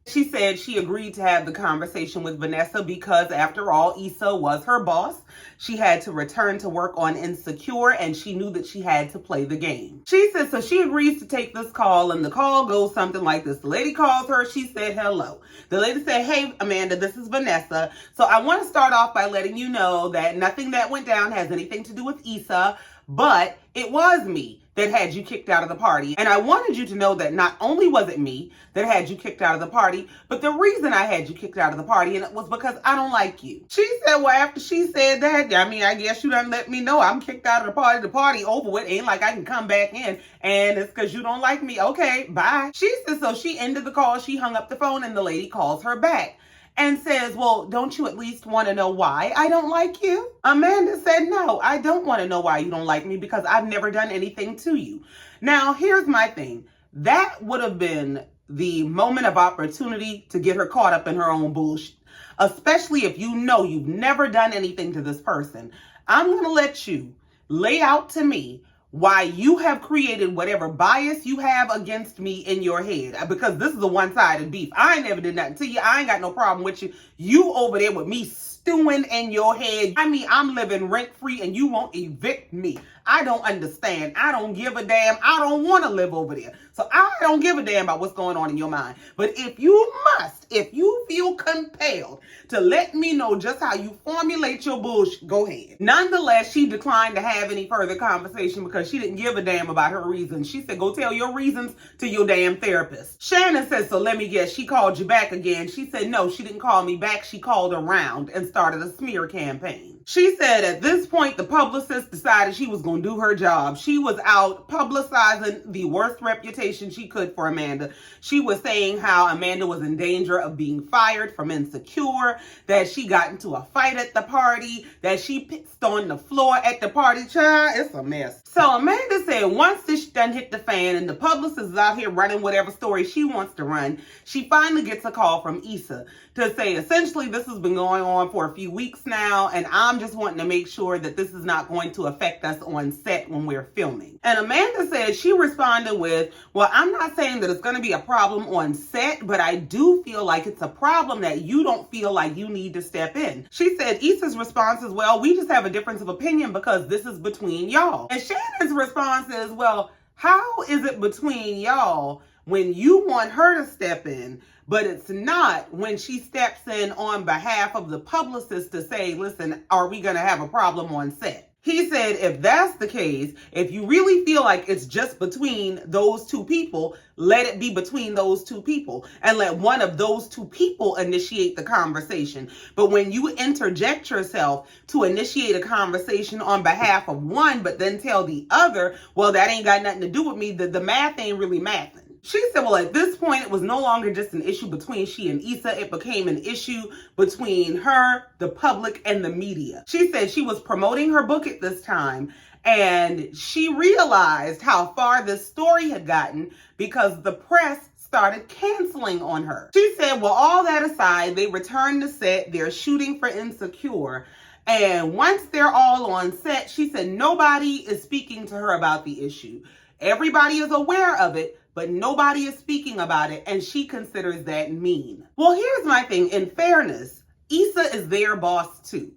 She said she agreed to have the conversation with Vanessa because, after all, Issa was her boss. She had to return to work on Insecure, and she knew that she had to play the game. She said, so she agrees to take this call, and the call goes something like this. The lady calls her. She said, hello. The lady said, hey, Amanda, this is Vanessa. So I want to start off by letting you know that nothing that went down has anything to do with Issa, but it was me that had you kicked out of the party. And I wanted you to know that not only was it me that had you kicked out of the party, but the reason I had you kicked out of the party, and it was because I don't like you. She said, well, after she said that, I guess you done let me know I'm kicked out of the party over with. Ain't like I can come back in, and it's because you don't like me. Okay, bye. She said, so she ended the call, she hung up the phone, and the lady calls her back and says, well, don't you at least want to know why I don't like you? Amanda said, no, I don't want to know why you don't like me because I've never done anything to you. Now, here's my thing. That would have been the moment of opportunity to get her caught up in her own bullshit, especially if you know you've never done anything to this person. I'm going to let you lay out to me why you have created whatever bias you have against me in your head, because this is a one-sided beef. I ain't never did nothing to you. I ain't got no problem with you. You over there with me stewing in your head. I'm living rent-free and you won't evict me. I don't understand. I don't give a damn. I don't want to live over there. So I don't give a damn about what's going on in your mind. But if you feel compelled to let me know just how you formulate your bullshit, go ahead. Nonetheless, she declined to have any further conversation because she didn't give a damn about her reasons. She said, go tell your reasons to your damn therapist. Shannon said, so let me guess, she called you back again. She said, no, she didn't call me back. She called around and started a smear campaign. She said at this point, the publicist decided she was going to do her job. She was out publicizing the worst reputation she could for Amanda. She was saying how Amanda was in danger of being fired from Insecure, that she got into a fight at the party, that she pissed on the floor at the party. Child, it's a mess. So Amanda said once this done hit the fan and the publicist is out here running whatever story she wants to run, she finally gets a call from Issa to say, essentially, this has been going on for a few weeks now, and I'm just wanting to make sure that this is not going to affect us on set when we're filming. And Amanda said she responded with, well, I'm not saying that it's going to be a problem on set, but I do feel like it's a problem that you don't feel like you need to step in. She said Issa's response is, well, we just have a difference of opinion because this is between y'all. And Shannon's response is, well, how is it between y'all when you want her to step in, but it's not when she steps in on behalf of the publicist to say, listen, are we going to have a problem on set? He said, if that's the case, if you really feel like it's just between those two people, let it be between those two people and let one of those two people initiate the conversation. But when you interject yourself to initiate a conversation on behalf of one, but then tell the other, well, that ain't got nothing to do with me, the math ain't really mathing. She said, well, at this point, it was no longer just an issue between she and Issa. It became an issue between her, the public, and the media. She said she was promoting her book at this time, and she realized how far this story had gotten because the press started canceling on her. She said, well, all that aside, they returned to set. They're shooting for Insecure. And once they're all on set, she said nobody is speaking to her about the issue. Everybody is aware of it, but nobody is speaking about it, and she considers that mean. Well, here's my thing. In fairness, Issa is their boss too.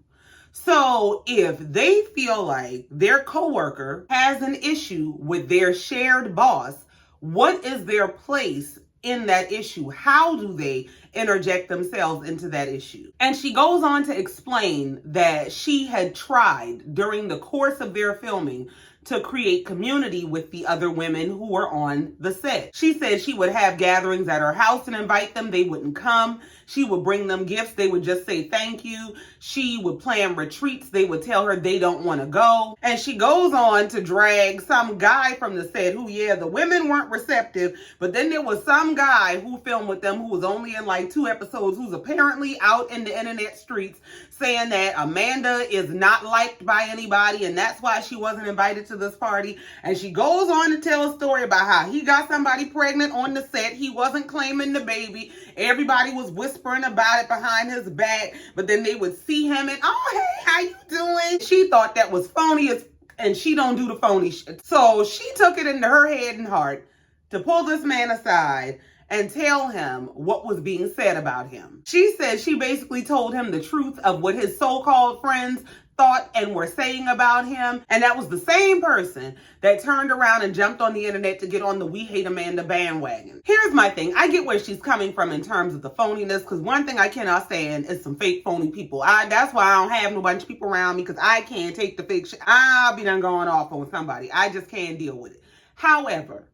So if they feel like their coworker has an issue with their shared boss, what is their place in that issue? How do they interject themselves into that issue? And she goes on to explain that she had tried during the course of their filming to create community with the other women who were on the set. She said she would have gatherings at her house and invite them. They wouldn't come. She would bring them gifts. They would just say thank you. She would plan retreats. They would tell her they don't want to go. And she goes on to drag some guy from the set who, yeah, the women weren't receptive, but then there was some guy who filmed with them who was only in like 2 episodes, who's apparently out in the internet streets saying that Amanda is not liked by anybody and that's why she wasn't invited to this party. And she goes on to tell a story about how he got somebody pregnant on the set. He wasn't claiming the baby. Everybody was whispering about it behind his back, but then they would see him and, oh, hey, how you doing? She thought that was phony, and she don't do the phony shit. So she took it into her head and heart to pull this man aside and tell him what was being said about him. She said she basically told him the truth of what his so-called friends thought and were saying about him. And that was the same person that turned around and jumped on the internet to get on the We Hate Amanda bandwagon. Here's my thing. I get where she's coming from in terms of the phoniness, because one thing I cannot stand is some fake phony people. That's why I don't have no bunch of people around me, because I can't take the fake shit. I'll be done going off on somebody. I just can't deal with it. However,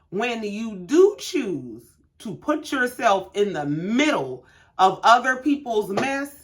when you do choose to put yourself in the middle of other people's mess,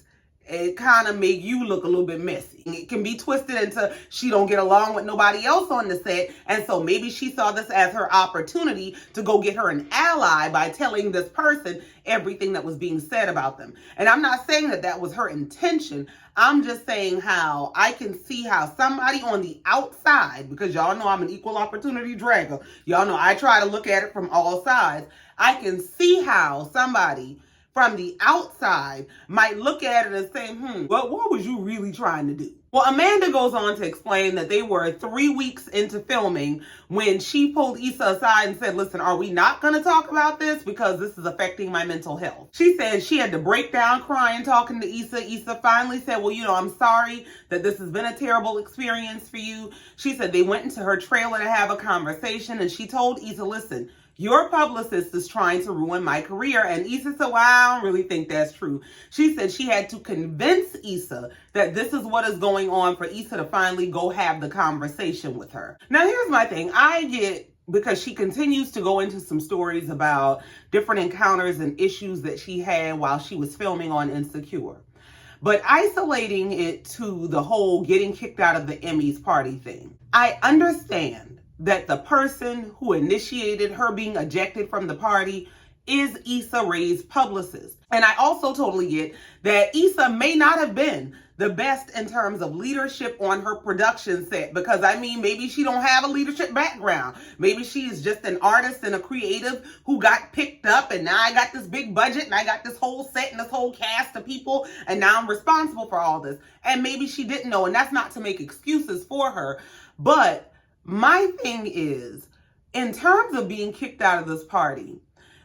it kind of make you look a little bit messy. It can be twisted into she don't get along with nobody else on the set, and so maybe she saw this as her opportunity to go get her an ally by telling this person everything that was being said about them. And I'm not saying that that was her intention. I'm just saying how I can see how somebody on the outside, because y'all know I'm an equal opportunity dragger, y'all know I try to look at it from all sides. I can see how somebody from the outside might look at it and say, what was you really trying to do? Well, Amanda goes on to explain that they were 3 weeks into filming when she pulled Issa aside and said, listen, are we not going to talk about this? Because this is affecting my mental health. She said she had to break down crying, talking to Issa. Issa finally said, well, I'm sorry that this has been a terrible experience for you. She said they went into her trailer to have a conversation, and she told Issa, listen, your publicist is trying to ruin my career. And Issa said, well, I don't really think that's true. She said she had to convince Issa that this is what is going on for Issa to finally go have the conversation with her. Now, here's my thing. I get, because she continues to go into some stories about different encounters and issues that she had while she was filming on Insecure. But isolating it to the whole getting kicked out of the Emmys party thing, I understand that the person who initiated her being ejected from the party is Issa Rae's publicist. And I also totally get that Issa may not have been the best in terms of leadership on her production set, because maybe she don't have a leadership background. Maybe she's just an artist and a creative who got picked up, and now I got this big budget and I got this whole set and this whole cast of people, and now I'm responsible for all this. And maybe she didn't know, and that's not to make excuses for her. But my thing is, in terms of being kicked out of this party,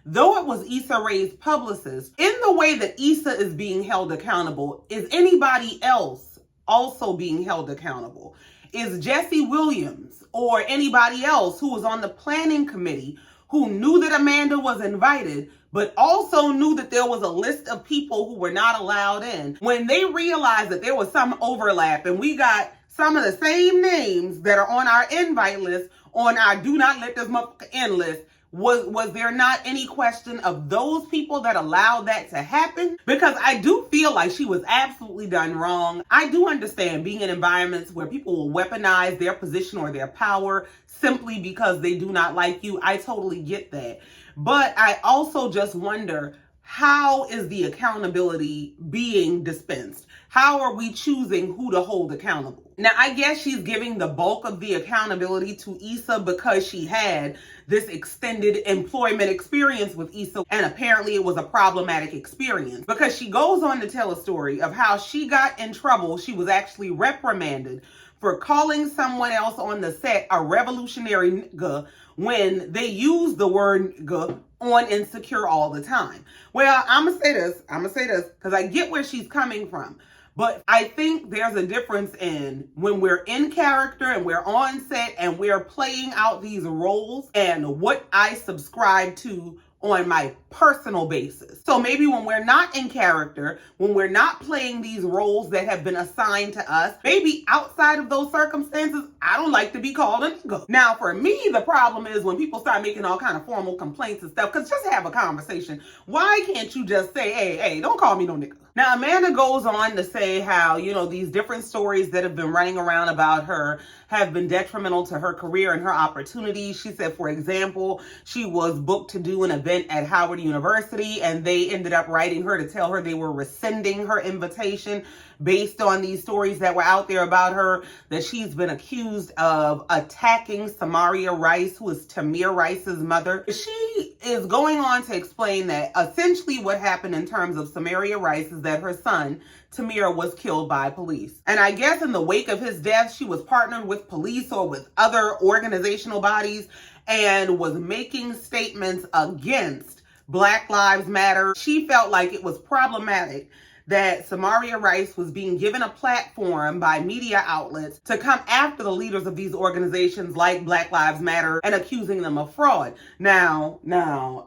though it was Issa Rae's publicist, in the way that Issa is being held accountable, is anybody else also being held accountable? Is Jesse Williams or anybody else who was on the planning committee who knew that Amanda was invited, but also knew that there was a list of people who were not allowed in, when they realized that there was some overlap and we got some of the same names that are on our invite list on our do not let this motherfucker in list, Was there not any question of those people that allowed that to happen? Because I do feel like she was absolutely done wrong. I do understand being in environments where people will weaponize their position or their power simply because they do not like you. I totally get that. But I also just wonder, how is the accountability being dispensed? How are we choosing who to hold accountable? Now, I guess she's giving the bulk of the accountability to Issa because she had this extended employment experience with Issa, and apparently it was a problematic experience, because she goes on to tell a story of how she got in trouble. She was actually reprimanded for calling someone else on the set a revolutionary nigga when they use the word nigga on Insecure all the time. Well, I'm gonna say this because I get where she's coming from. But I think there's a difference in when we're in character and we're on set and we're playing out these roles and what I subscribe to on my personal basis. So maybe when we're not in character, when we're not playing these roles that have been assigned to us, maybe outside of those circumstances, I don't like to be called a nigga. Now, for me, the problem is when people start making all kind of formal complaints and stuff, because just have a conversation. Why can't you just say, hey, don't call me no nigga? Now, Amanda goes on to say how, these different stories that have been running around about her have been detrimental to her career and her opportunities. She said, for example, she was booked to do an event at Howard University, and they ended up writing her to tell her they were rescinding her invitation based on these stories that were out there about her, that she's been accused of attacking Samaria Rice, who is Tamir Rice's mother. She is going on to explain that essentially what happened in terms of Samaria Rice is that her son, Tamir, was killed by police. And I guess in the wake of his death, she was partnered with police or with other organizational bodies and was making statements against Black Lives Matter. She felt like it was problematic that Samaria Rice was being given a platform by media outlets to come after the leaders of these organizations like Black Lives Matter and accusing them of fraud. Now,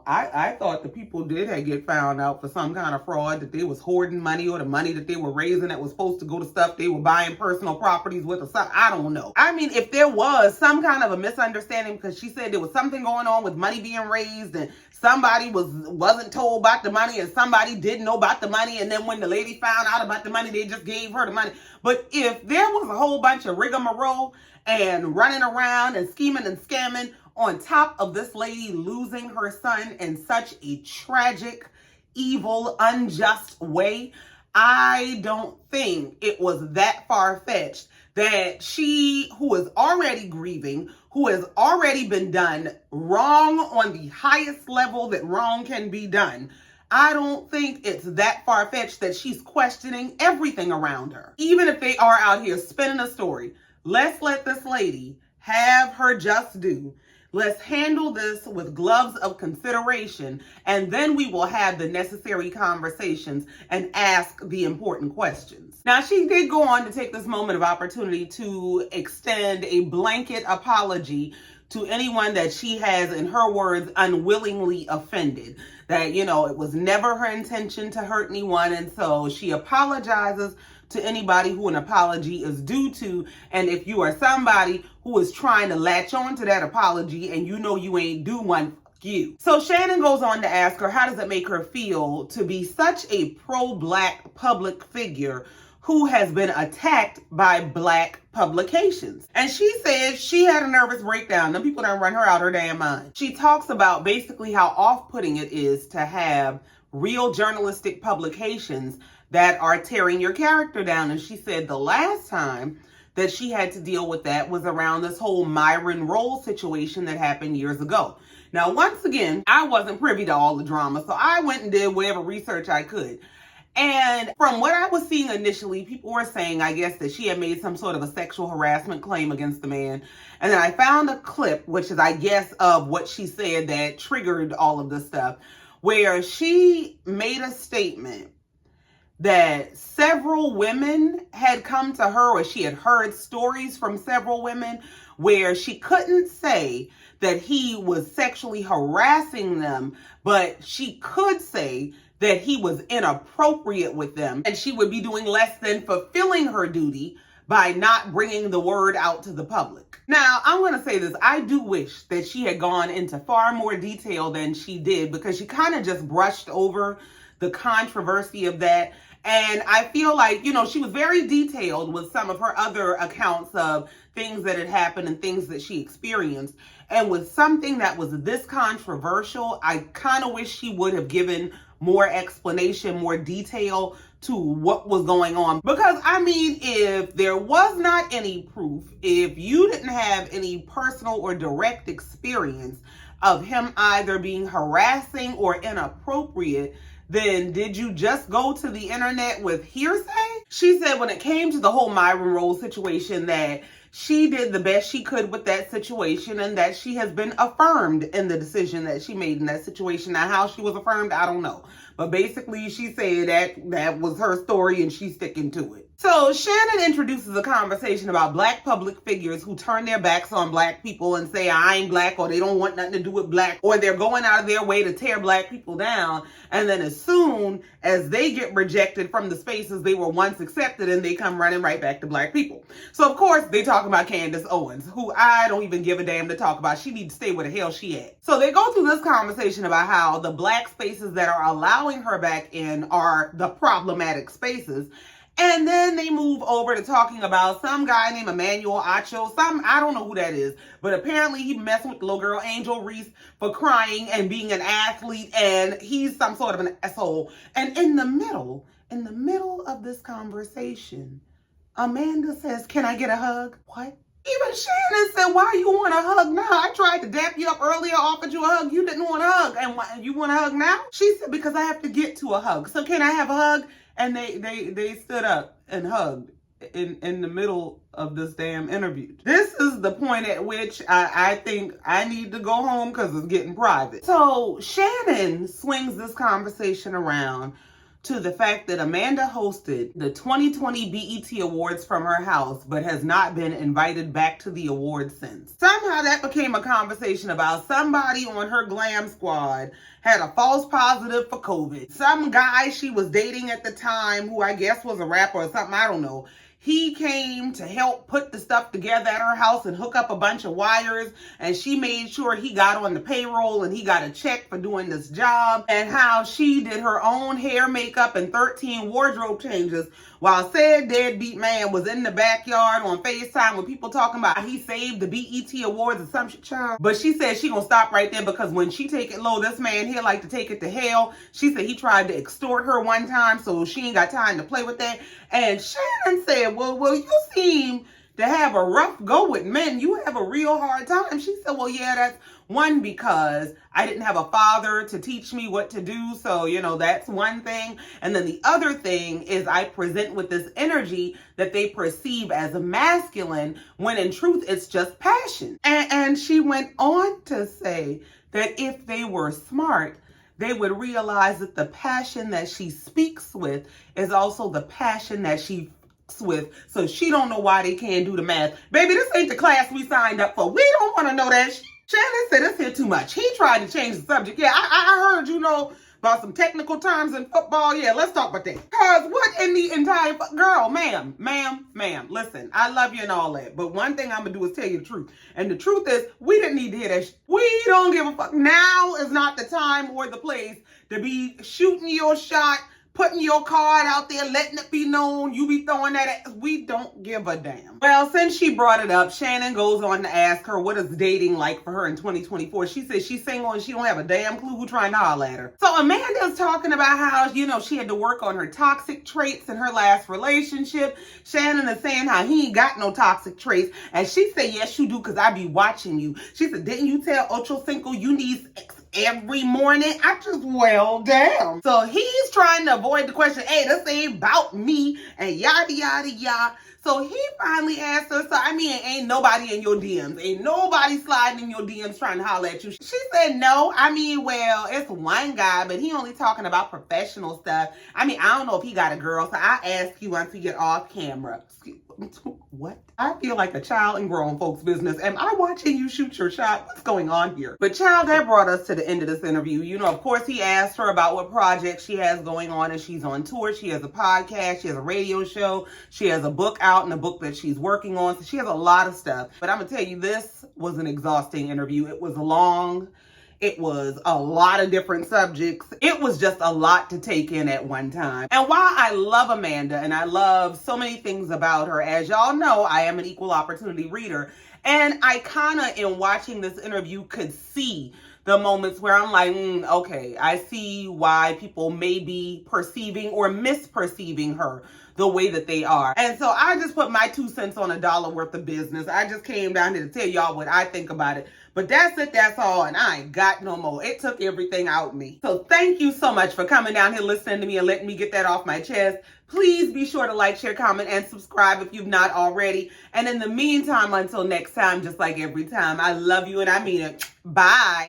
I thought the people did get found out for some kind of fraud, that they was hoarding money, or the money that they were raising that was supposed to go to stuff they were buying personal properties with or something. I don't know. I mean, if there was some kind of a misunderstanding, because she said there was something going on with money being raised and somebody wasn't told about the money and somebody didn't know about the money, and then when the lady found out about the money, they just gave her the money. But if there was a whole bunch of rigmarole and running around and scheming and scamming on top of this lady losing her son in such a tragic, evil, unjust way, I don't think it was that far-fetched that she, who is already grieving, who has already been done wrong on the highest level that wrong can be done, I don't think it's that far-fetched that she's questioning everything around her. Even if they are out here spinning a story, let's let this lady have her just due. Let's handle this with gloves of consideration, and then we will have the necessary conversations and ask the important questions. Now, she did go on to take this moment of opportunity to extend a blanket apology to anyone that she has, in her words, unwillingly offended. That, it was never her intention to hurt anyone, and so she apologizes to anybody who an apology is due to. And if you are somebody who is trying to latch on to that apology and you ain't do one, fuck you. So Shannon goes on to ask her, how does it make her feel to be such a pro-Black public figure who has been attacked by Black publications? And she said she had a nervous breakdown. Them people done run her out her damn mind. She talks about basically how off-putting it is to have real journalistic publications that are tearing your character down. And she said the last time that she had to deal with that was around this whole Myron Rolle situation that happened years ago. Now, once again, I wasn't privy to all the drama, so I went and did whatever research I could. And from what I was seeing initially, people were saying, I guess, that she had made some sort of a sexual harassment claim against the man. And then I found a clip, which is, I guess, of what she said that triggered all of this stuff, where she made a statement that several women had come to her, or she had heard stories from several women where she couldn't say that he was sexually harassing them, but she could say that he was inappropriate with them, and she would be doing less than fulfilling her duty by not bringing the word out to the public. Now, I'm going to say this. I do wish that she had gone into far more detail than she did, because she kind of just brushed over the controversy of that. And I feel like, she was very detailed with some of her other accounts of things that had happened and things that she experienced. And with something that was this controversial, I kind of wish she would have given more explanation, more detail to what was going on. Because, if there was not any proof, if you didn't have any personal or direct experience of him either being harassing or inappropriate, then did you just go to the internet with hearsay? She said when it came to the whole Myron Rose situation that she did the best she could with that situation, and that she has been affirmed in the decision that she made in that situation. Now, how she was affirmed, I don't know. But basically, she said that was her story and she's sticking to it. So Shannon introduces a conversation about Black public figures who turn their backs on Black people and say, I ain't Black, or they don't want nothing to do with Black, or they're going out of their way to tear Black people down. And then as soon as they get rejected from the spaces they were once accepted in, they come running right back to Black people. So of course they talk about Candace Owens, who I don't even give a damn to talk about. She needs to stay where the hell she at. So they go through this conversation about how the Black spaces that are allowing her back in are the problematic spaces. And then they move over to talking about some guy named Emmanuel Acho. I don't know who that is, but apparently he messing with the little girl Angel Reese for crying and being an athlete, and he's some sort of an asshole. And in the middle of this conversation, Amanda says, can I get a hug? What? Even Shannon said, why you want a hug now? I tried to dap you up earlier, offered you a hug. You didn't want a hug. And you want a hug now? She said, because I have to get to a hug. So can I have a hug? And they stood up and hugged in the middle of this damn interview. This is the point at which I think I need to go home because it's getting private. So Shannon swings this conversation around to the fact that Amanda hosted the 2020 BET Awards from her house, but has not been invited back to the awards since. Somehow that became a conversation about somebody on her glam squad had a false positive for COVID. Some guy she was dating at the time, who I guess was a rapper or something, I don't know. He came to help put the stuff together at her house and hook up a bunch of wires, and she made sure he got on the payroll and he got a check for doing this job, and how she did her own hair, makeup, and 13 wardrobe changes while said deadbeat man was in the backyard on FaceTime with people talking about he saved the BET Awards or some shit, child. But she said she gonna stop right there, because when she take it low, this man here like to take it to hell. She said he tried to extort her one time, so she ain't got time to play with that. And Shannon said, well, you seem to have a rough go with men. You have a real hard time. She said, well, yeah, that's one, because I didn't have a father to teach me what to do. So, that's one thing. And then the other thing is I present with this energy that they perceive as masculine, when in truth, it's just passion. And she went on to say that if they were smart, they would realize that the passion that she speaks with is also the passion that she fucks with. So she don't know why they can't do the math. Baby, this ain't the class we signed up for. We don't want to know that shit. Shannon said it's here too much. He tried to change the subject. Yeah, I heard about some technical terms in football. Yeah, let's talk about that. Because what in the entire... Girl, ma'am, listen, I love you and all that. But one thing I'm going to do is tell you the truth. And the truth is, we didn't need to hear that shit. We don't give a fuck. Now is not the time or the place to be shooting your shot, putting your card out there, letting it be known you be throwing that at. We don't give a damn. Well, since she brought it up, Shannon goes on to ask her what is dating like for her in 2024. She says she's single and she don't have a damn clue who trying to holler at her. So Amanda's talking about how, she had to work on her toxic traits in her last relationship. Shannon is saying how he ain't got no toxic traits. And she said, yes, you do, because I be watching you. She said, didn't you tell Ocho Cinco you need sex every morning? I just, well, damn. So he's trying to avoid the question, hey, this ain't about me, and yada, yada, yada. So he finally asked her, ain't nobody in your DMs. Ain't nobody sliding in your DMs trying to holler at you. She said, no. Well, it's one guy, but he only talking about professional stuff. I don't know if he got a girl, so I ask you once we get off camera. What? I feel like a child in grown folks' business. Am I watching you shoot your shot? What's going on here? But child, that brought us to the end of this interview. Of course, he asked her about what projects she has going on, and she's on tour. She has a podcast. She has a radio show. She has a book out out and a book that she's working on. So she has a lot of stuff. But I'm going to tell you, this was an exhausting interview. It was long. It was a lot of different subjects. It was just a lot to take in at one time. And while I love Amanda and I love so many things about her, as y'all know, I am an equal opportunity reader. And I kind of, in watching this interview, could see the moments where I'm like, okay, I see why people may be perceiving or misperceiving her the way that they are. And so I just put my 2 cents on a dollar worth of business. I just came down here to tell y'all what I think about it. But that's it, that's all, and I ain't got no more. It took everything out of me. So thank you so much for coming down here, listening to me, and letting me get that off my chest. Please be sure to like, share, comment, and subscribe if you've not already. And in the meantime, until next time, just like every time, I love you and I mean it. Bye.